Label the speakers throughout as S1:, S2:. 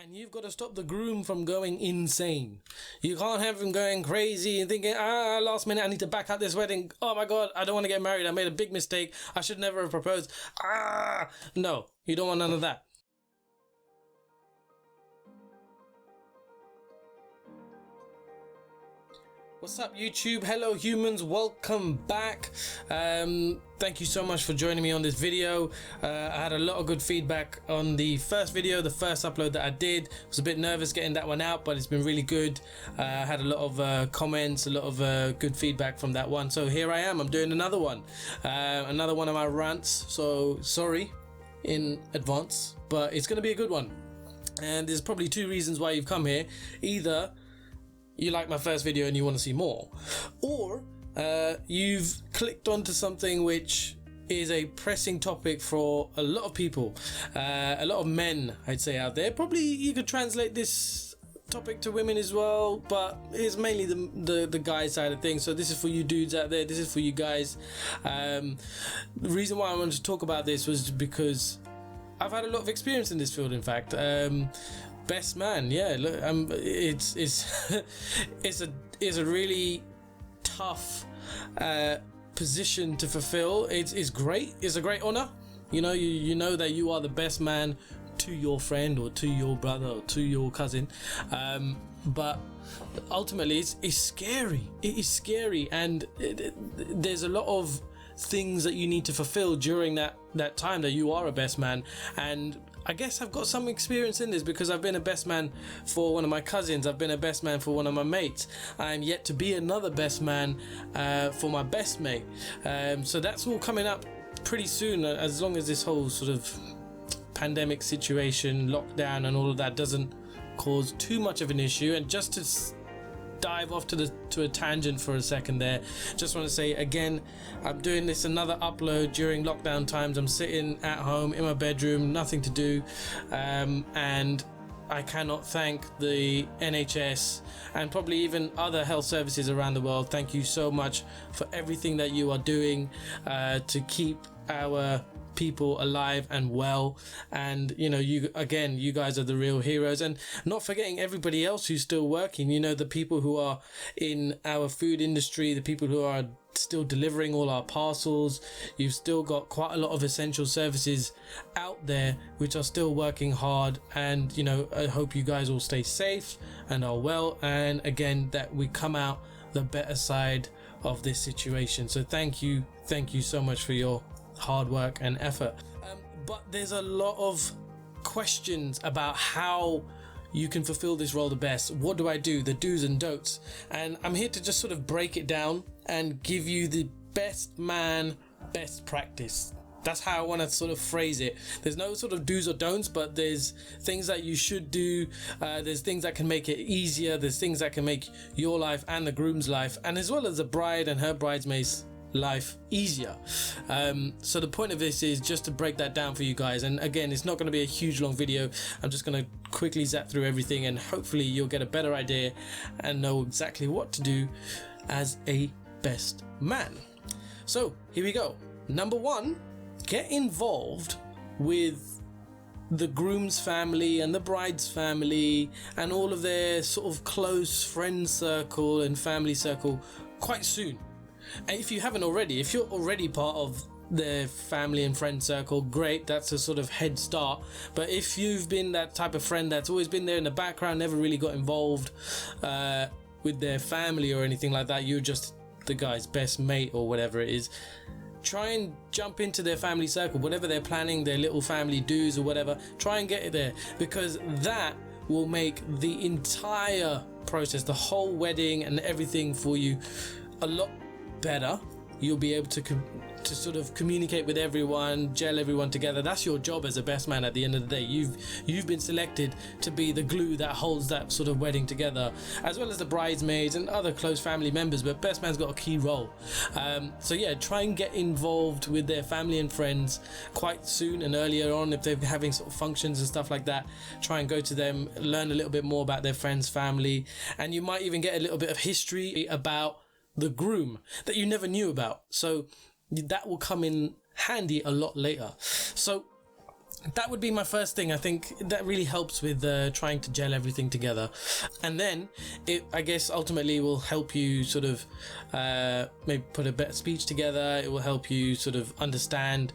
S1: And you've got to stop the groom from going insane. You can't have him going crazy and thinking, last minute I need to back out this wedding. Oh my God, I don't want to get married. I made a big mistake. I should never have proposed. No, you don't want none of that. What's up, YouTube? Hello, humans. Welcome back. Thank you so much for joining me on this video. I had a lot of good feedback on the first video, the first upload that I did. I was a bit nervous getting that one out, but it's been really good. I had a lot of comments, a lot of good feedback from that one. So here I am. I'm doing another one. Another one of my rants. So sorry in advance, but it's going to be a good one. And there's probably two reasons why you've come here. Either you like my first video and you want to see more, or you've clicked onto something which is a pressing topic for a lot of people, a lot of men, I'd say, out there. Probably you could translate this topic to women as well, but it's mainly the guy side of things. So this is for you dudes out there, this is for you guys. The reason why I wanted to talk about this was because I've had a lot of experience in this field, in fact. Best man, yeah. Look, it's it's a really tough position to fulfill. It's great. It's a great honor. You know, you know that you are the best man to your friend or to your brother or to your cousin. But ultimately, it's scary. It is scary, and there's a lot of things that you need to fulfill during that time that you are a best man. And I guess I've got some experience in this because I've been a best man for one of my cousins. I've been a best man for one of my mates. I'm yet to be another best man for my best mate. So that's all coming up pretty soon, as long as this whole sort of pandemic situation, lockdown and all of that doesn't cause too much of an issue. And just to dive off to a tangent for a second there, just want to say again, I'm doing this another upload during lockdown times. I'm sitting at home in my bedroom, nothing to do, and I cannot thank the NHS and probably even other health services around the world. Thank you so much for everything that you are doing to keep our people alive and well. And you know, you guys are the real heroes. And not forgetting everybody else who's still working, you know, the people who are in our food industry, the people who are still delivering all our parcels. You've still got quite a lot of essential services out there which are still working hard. And you know, I hope you guys all stay safe and are well, and again, that we come out the better side of this situation. So thank you so much for your hard work and effort. But there's a lot of questions about how you can fulfill this role the best. What do I do? The do's and don'ts. And I'm here to just sort of break it down and give you the best man, best practice. That's how I want to sort of phrase it. There's no sort of do's or don'ts, but there's things that you should do. There's things that can make it easier. There's things that can make your life and the groom's life, and as well as the bride and her bridesmaids' life easier. So the point of this is just to break that down for you guys. And again, it's not going to be a huge long video. I'm just going to quickly zap through everything, and hopefully you'll get a better idea and know exactly what to do as a best man. So here we go. Number one, get involved with the groom's family and the bride's family and all of their sort of close friend circle and family circle quite soon. And if you haven't already, if you're already part of their family and friend circle, great, that's a sort of head start. But if you've been that type of friend that's always been there in the background, never really got involved with their family or anything like that, you're just the guy's best mate or whatever it is, try and jump into their family circle, whatever they're planning, their little family do's or whatever, try and get it there, because that will make the entire process, the whole wedding and everything for you a lot better. You'll be able to sort of communicate with everyone, gel everyone together. That's your job as a best man at the end of the day. You've been selected to be the glue that holds that sort of wedding together, as well as the bridesmaids and other close family members, but best man's got a key role. So yeah, try and get involved with their family and friends quite soon and earlier on. If they're having sort of functions and stuff like that, try and go to them, learn a little bit more about their friends' family, and you might even get a little bit of history about the groom that you never knew about. So that will come in handy a lot later. So that would be my first thing. I think that really helps with trying to gel everything together, and then it, I guess, ultimately will help you sort of maybe put a better speech together. It will help you sort of understand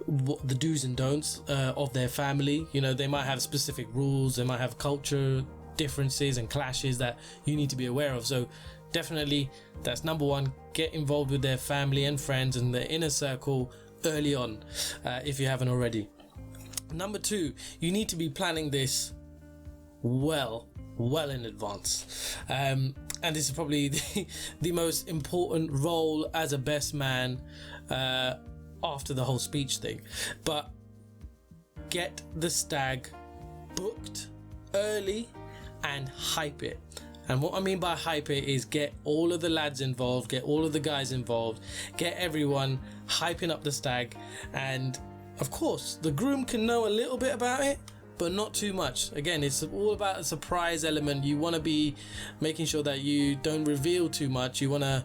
S1: what the do's and don'ts of their family. You know, they might have specific rules, they might have culture differences and clashes that you need to be aware of. So definitely that's number one, get involved with their family and friends and the inner circle early on, if you haven't already. Number two, you need to be planning this well in advance, and this is probably the most important role as a best man after the whole speech thing. But get the stag booked early and hype it. And what I mean by hype it is get all of the lads involved, get all of the guys involved, get everyone hyping up the stag. And of course the groom can know a little bit about it, but not too much. Again, it's all about a surprise element. You want to be making sure that you don't reveal too much. You want to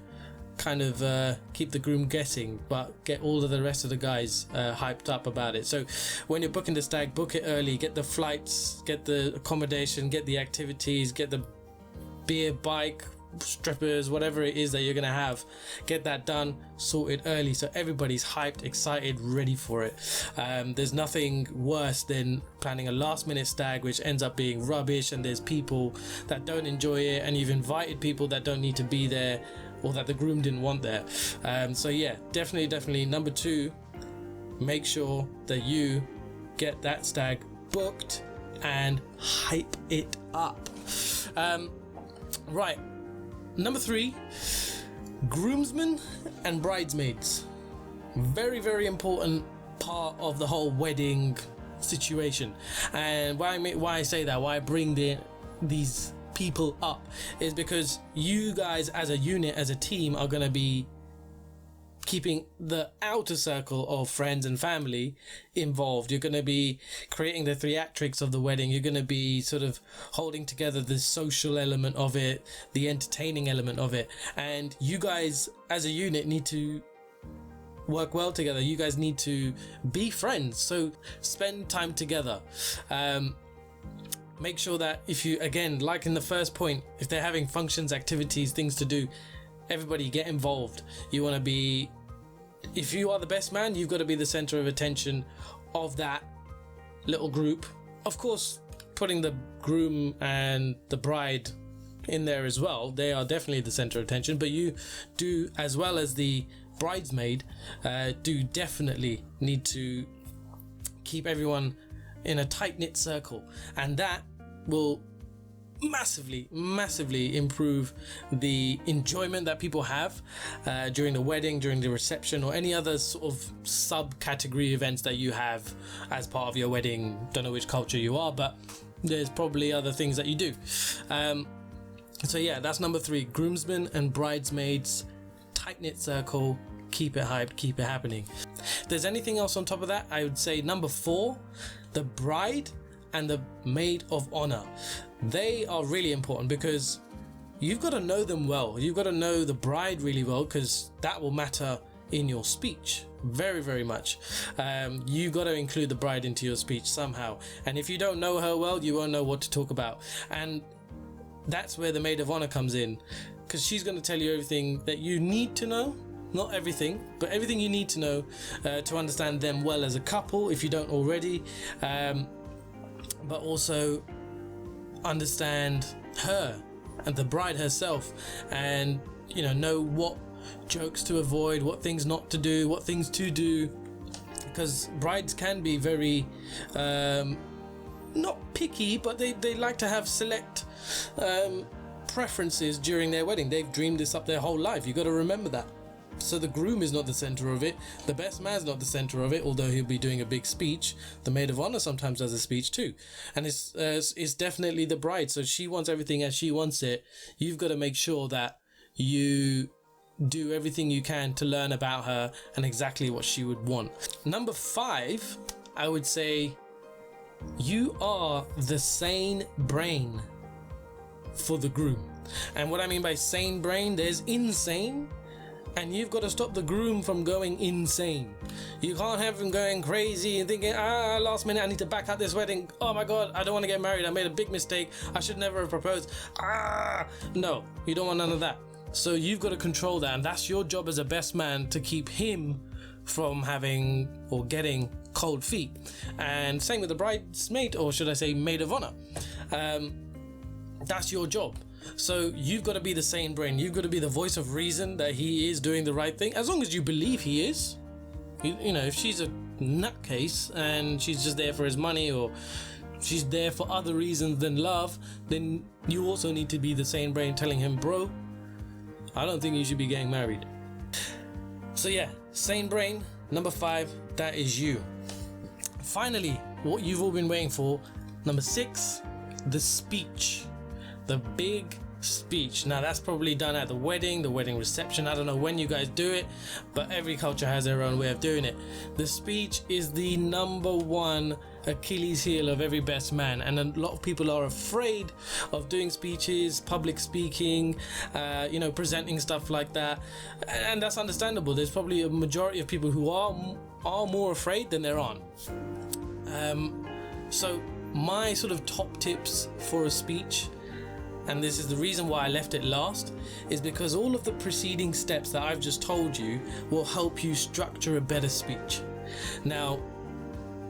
S1: kind of keep the groom guessing, but get all of the rest of the guys hyped up about it. So when you're booking the stag, book it early, get the flights, get the accommodation, get the activities, get the beer, bike, strippers, whatever it is that you're gonna have, get that done, sorted early, so everybody's hyped, excited, ready for it. There's nothing worse than planning a last minute stag which ends up being rubbish, and there's people that don't enjoy it, and you've invited people that don't need to be there or that the groom didn't want there. So yeah, definitely number two, make sure that you get that stag booked and hype it up. Right, number three, groomsmen and bridesmaids. Very important part of the whole wedding situation. And why I say that, why I bring these people up, is because you guys as a unit, as a team, are going to be keeping the outer circle of friends and family involved. You're going to be creating the theatrics of the wedding. You're going to be sort of holding together the social element of it, the entertaining element of it. And you guys as a unit need to work well together. You guys need to be friends. So spend time together. Make sure that if you, again, like in the first point, if they're having functions, activities, things to do, everybody get involved. You want to be, if you are the best man, you've got to be the center of attention of that little group. Of course, putting the groom and the bride in there as well, they are definitely the center of attention, but you do, as well as the bridesmaid, do definitely need to keep everyone in a tight-knit circle, and that will massively improve the enjoyment that people have during the wedding, during the reception, or any other sort of subcategory events that you have as part of your wedding. Don't know which culture you are, but there's probably other things that you do. So yeah, that's number three, groomsmen and bridesmaids, tight-knit circle, keep it hyped, keep it happening. If there's anything else on top of that, I would say number four, the bride and the maid of honor. They are really important because you've got to know them well. You've got to know the bride really well, because that will matter in your speech very much. You got to include the bride into your speech somehow, and if you don't know her well, you won't know what to talk about. And that's where the maid of honor comes in, because she's going to tell you everything that you need to know. Not everything, but everything you need to know to understand them well as a couple, if you don't already, but also understand her and the bride herself, and know what jokes to avoid, what things not to do, what things to do, because brides can be very not picky, but they like to have select preferences during their wedding. They've dreamed this up their whole life. You got to remember that. So the groom is not the center of it, the best man's not the center of it, although he'll be doing a big speech. The maid of honor sometimes does a speech too, and it's definitely the bride. So she wants everything as she wants it. You've got to make sure that you do everything you can to learn about her and exactly what she would want. Number five, I would say, you are the sane brain for the groom. And what I mean by sane brain, there's insane and you've got to stop the groom from going insane. You can't have him going crazy and thinking, last minute I need to back out this wedding. Oh my god, I don't want to get married. I made a big mistake. I should never have proposed. No, you don't want none of that. So you've got to control that, and that's your job as a best man, to keep him from having or getting cold feet. And same with the bridesmaid, or should I say maid of honor. That's your job. So you've got to be the sane brain. You've got to be the voice of reason that he is doing the right thing, as long as you believe he is. You know, if she's a nutcase and she's just there for his money, or she's there for other reasons than love, then you also need to be the sane brain telling him, bro, I don't think you should be getting married. So yeah, sane brain, number 5, that is you. Finally, what you've all been waiting for, number 6, the speech. The big speech. Now that's probably done at the wedding reception. I don't know when you guys do it, but every culture has their own way of doing it. The speech is the number 1 Achilles heel of every best man, and a lot of people are afraid of doing speeches, public speaking, you know, presenting stuff like that, and that's understandable. There's probably a majority of people who are more afraid than there aren't. So my sort of top tips for a speech, and this is the reason why I left it last, is because all of the preceding steps that I've just told you will help you structure a better speech. Now,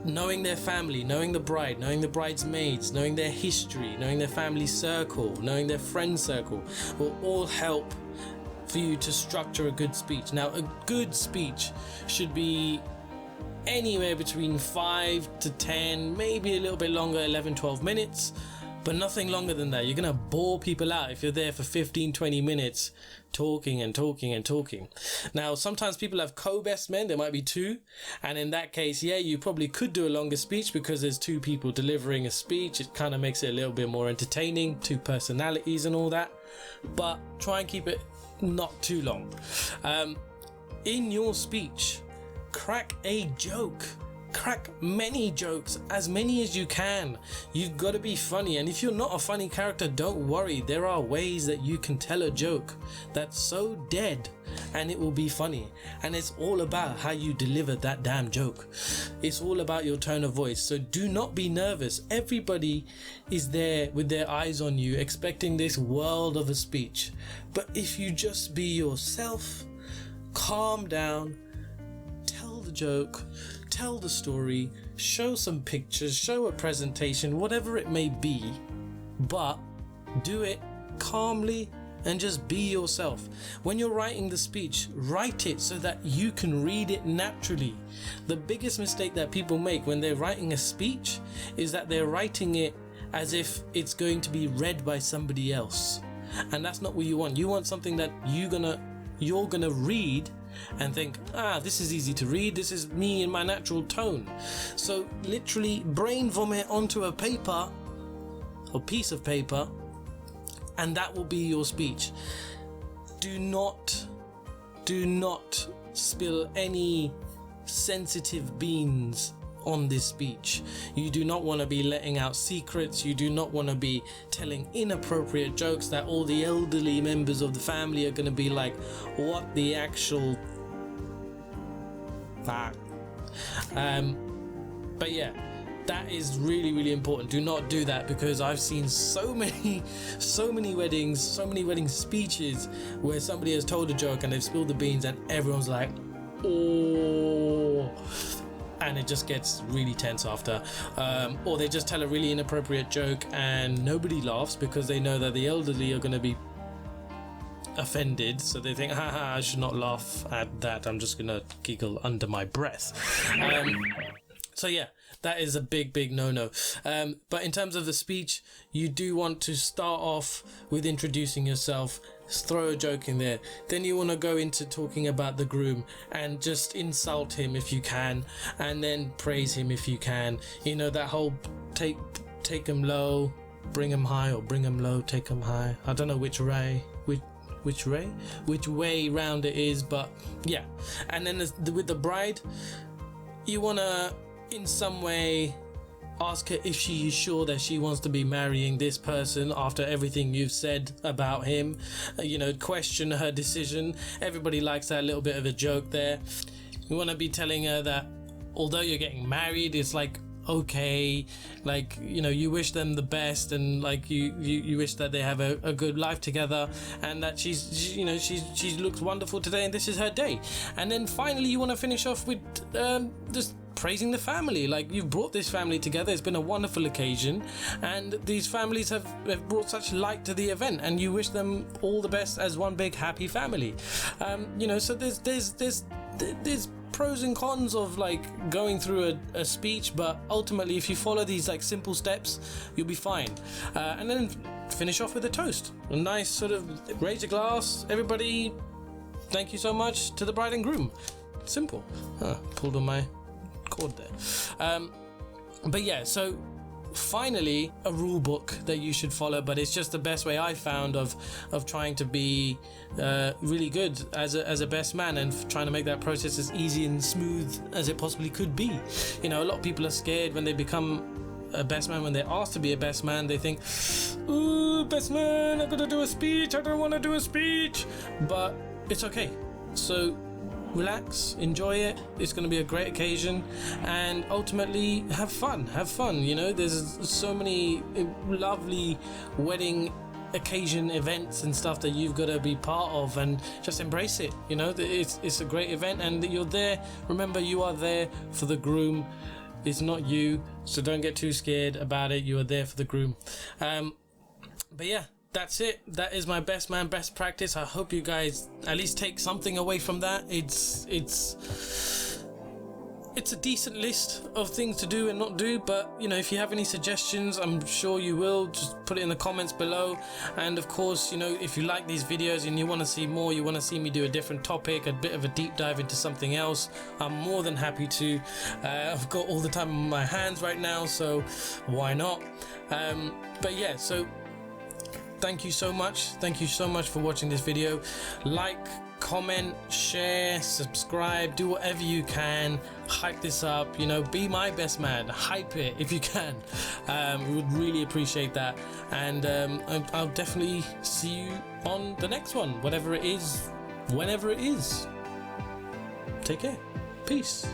S1: knowing their family, knowing the bride, knowing the bridesmaids, knowing their history, knowing their family circle, knowing their friend circle will all help for you to structure a good speech. Now, a good speech should be anywhere between 5 to 10, maybe a little bit longer, 11, 12 minutes, but nothing longer than that. You're gonna bore people out if you're there for 15, 20 minutes talking and talking and talking. Now, sometimes people have co-best men, there might be 2, and in that case, yeah, you probably could do a longer speech because there's 2 people delivering a speech. It kind of makes it a little bit more entertaining, 2 personalities and all that, but try and keep it not too long. In your speech, crack a joke. Crack many jokes, as many as you can. You've got to be funny, and if you're not a funny character, don't worry. There are ways that you can tell a joke that's so dead and it will be funny, and it's all about how you deliver that damn joke. It's all about your tone of voice. So do not be nervous. Everybody is there with their eyes on you, expecting this world of a speech. But if you just be yourself, calm down, tell the joke, tell the story, show some pictures, show a presentation, whatever it may be, but do it calmly and just be yourself. When you're writing the speech, write it so that you can read it naturally. The biggest mistake that people make when they're writing a speech is that they're writing it as if it's going to be read by somebody else, and that's not what you want. You want something that you're gonna read and think, this is easy to read, this is me in my natural tone. So literally brain vomit onto a paper or piece of paper, and that will be your speech. Do not spill any sensitive beans on this speech. You do not want to be letting out secrets. You do not want to be telling inappropriate jokes that all the elderly members of the family are going to be like, what the actual fuck. But yeah, that is really, really important. Do not do that, because I've seen so many wedding speeches where somebody has told a joke and they've spilled the beans and everyone's like, oh, and it just gets really tense after, or they just tell a really inappropriate joke and nobody laughs because they know that the elderly are going to be offended, so they think, haha, I should not laugh at that, I'm just gonna giggle under my breath. So yeah, that is a big no-no. But in terms of the speech, you do want to start off with introducing yourself, throw a joke in there, then you want to go into talking about the groom and just insult him if you can, and then praise him if you can. You know, that whole take him low, bring him high, or bring him low, take him high. I don't know which way round it is, but yeah. And then with the bride, you want to in some way ask her if she is sure that she wants to be marrying this person after everything you've said about him. You know, question her decision. Everybody likes that little bit of a joke there. You want to be telling her that although you're getting married, it's like okay, like, you know, you wish them the best, and like you wish that they have a good life together, and that she looks wonderful today and this is her day. And then finally you want to finish off with just praising the family. Like, you've brought this family together, it's been a wonderful occasion, and these families have brought such light to the event, and you wish them all the best as one big happy family. You know, so there's pros and cons of like going through a speech, but ultimately if you follow these like simple steps, you'll be fine. And then finish off with a toast, a nice sort of raise a glass, everybody, thank you so much to the bride and groom. Simple. Pulled on my cord there. But yeah, so finally a rule book that you should follow, but it's just the best way I found of trying to be really good as a best man, and trying to make that process as easy and smooth as it possibly could be. You know, a lot of people are scared when they become a best man. When they're asked to be a best man, they think, ooh, best man, I gotta do a speech, I don't want to do a speech. But it's okay. So relax, enjoy it. It's going to be a great occasion, and ultimately have fun. You know, there's so many lovely wedding occasion events and stuff that you've got to be part of, and just embrace it. You know, it's a great event, and you're there. Remember, you are there for the groom. It's not you, so don't get too scared about it. You are there for the groom. But yeah, that's it. That is my best man best practice. I hope you guys at least take something away from that. It's a decent list of things to do and not do, but you know, if you have any suggestions, I'm sure you will, just put it in the comments below. And of course, you know, if you like these videos and you want to see more, you want to see me do a different topic, a bit of a deep dive into something else, I'm more than happy to. I've got all the time on my hands right now, so why not? But yeah, so thank you so much for watching this video. Like, comment, share, subscribe, do whatever you can, hype this up, you know, be my best man, hype it if you can. We would really appreciate that, and I'll definitely see you on the next one, whatever it is, whenever it is. Take care, peace.